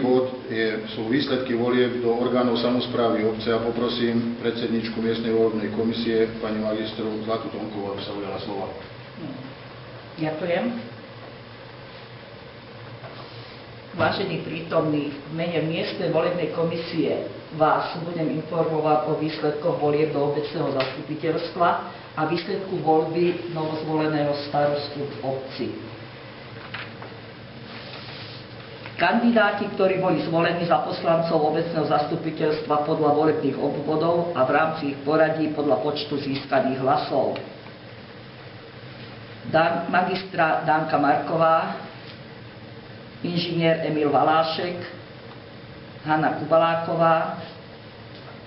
bod sú výsledky volieb do orgánov samosprávy obce a poprosím predsedničku miestnej volebnej komisie, pani magistru Zlatu Tomkovú, aby sa ujala slova. Ďakujem. Vážení prítomní, v mene miestnej volebnej komisie vás budem informovať o výsledkoch volieb do obecného zastupiteľstva a výsledku voľby novozvoleného starostu v obci. Kandidáti, ktorí boli zvolení za poslancov obecného zastupiteľstva podľa volebných obvodov a v rámci ich poradí podľa počtu získaných hlasov. Magistra Danka Marková, inžinier Emil Valášek, Hanna Kubaláková,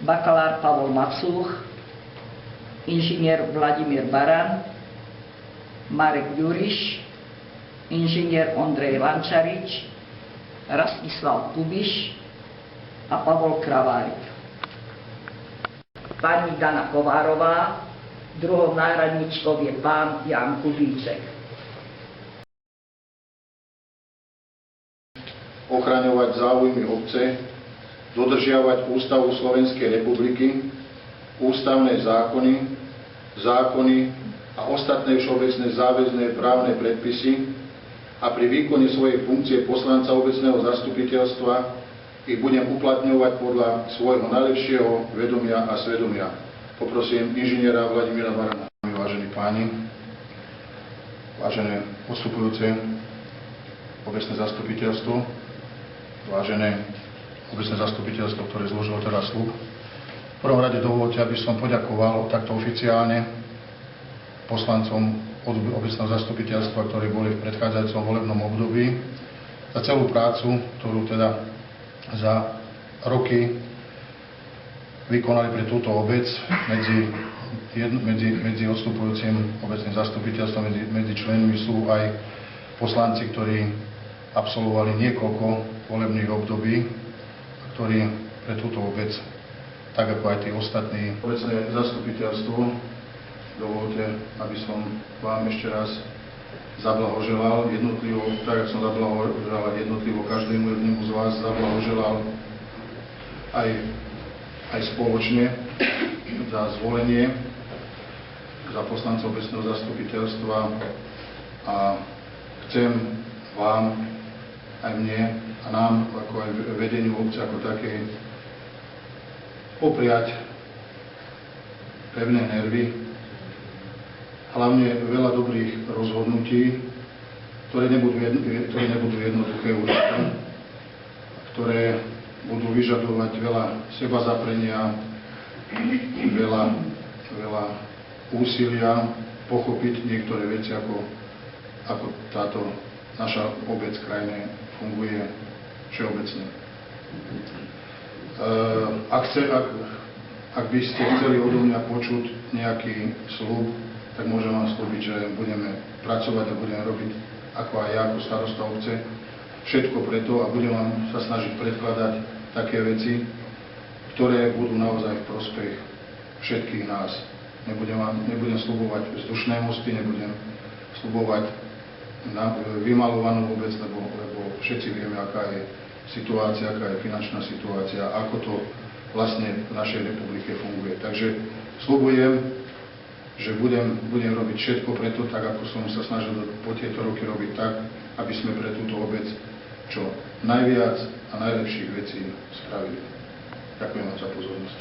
bakalár Pavol Macúch, inžinier Vladimír Baran, Marek Ďuriš, inžinier Ondrej Lančarič, Rastislav Kubiš a Pavol Kravárik. Pani Dana Kovárová, druhou náhradničkou je pán Jan Kubíček. Ochraňovať záujmy obce, dodržiavať Ústavu Slovenskej republiky, ústavné zákony a ostatné všeobecné záväzné právne predpisy a pri výkone svojej funkcie poslanca obecného zastupiteľstva ich budem uplatňovať podľa svojho najlepšieho vedomia a svedomia. Poprosím inžiniera Vladimíra Barana. Vážení páni, vážené postupujúce obecné zastupiteľstvo, vážené obecné zastupiteľstvo, ktoré zložilo teraz sľub. V prvom rade dovoľte, aby som poďakoval takto oficiálne poslancom obecného zastupiteľstva, ktorí boli v predchádzajúcom volebnom období, za celú prácu, ktorú teda za roky vykonali pre túto obec medzi odstupujúcim obecným zastupiteľstvom, medzi členmi sú aj poslanci, ktorí absolvovali niekoľko volebných období, ktorí pre túto obec, tak ako aj tí ostatní obecné zastupiteľstvo, dovolte, aby som vám ešte raz zablahoželal jednotlivo, tak ako som zablahoželal jednotlivo každému jednému z vás, zablahoželal aj spoločne za zvolenie, za poslancov obecného zastupiteľstva a chcem vám, aj mne a nám, ako aj vedeniu obce ako takej, popriať pevné nervy, hlavne veľa dobrých rozhodnutí, ktoré nebudú jednoduché určite, ktoré budú vyžadovať veľa sebazaprenia, veľa úsilia pochopiť niektoré veci, ako táto naša obec krajine funguje všeobecne. Ak by ste chceli odo mňa počuť nejaký sľub, tak môžem vám slúbiť, že budeme pracovať a budeme robiť, ako aj ja, ako starosta obce, všetko preto a budem vám sa snažiť predkladať také veci, ktoré budú naozaj v prospech všetkých nás. Nebudem sľubovať vzdušné mosty, nebudem sľubovať vymalovanú obec, lebo všetci vieme, aká je situácia, aká je finančná situácia, ako to vlastne v našej republike funguje. Takže sľubujem, že budem robiť všetko preto, tak ako som sa snažil po tieto roky robiť tak, aby sme pre túto obec čo najviac a najlepších vecí spravili. Ďakujem vám za pozornosť.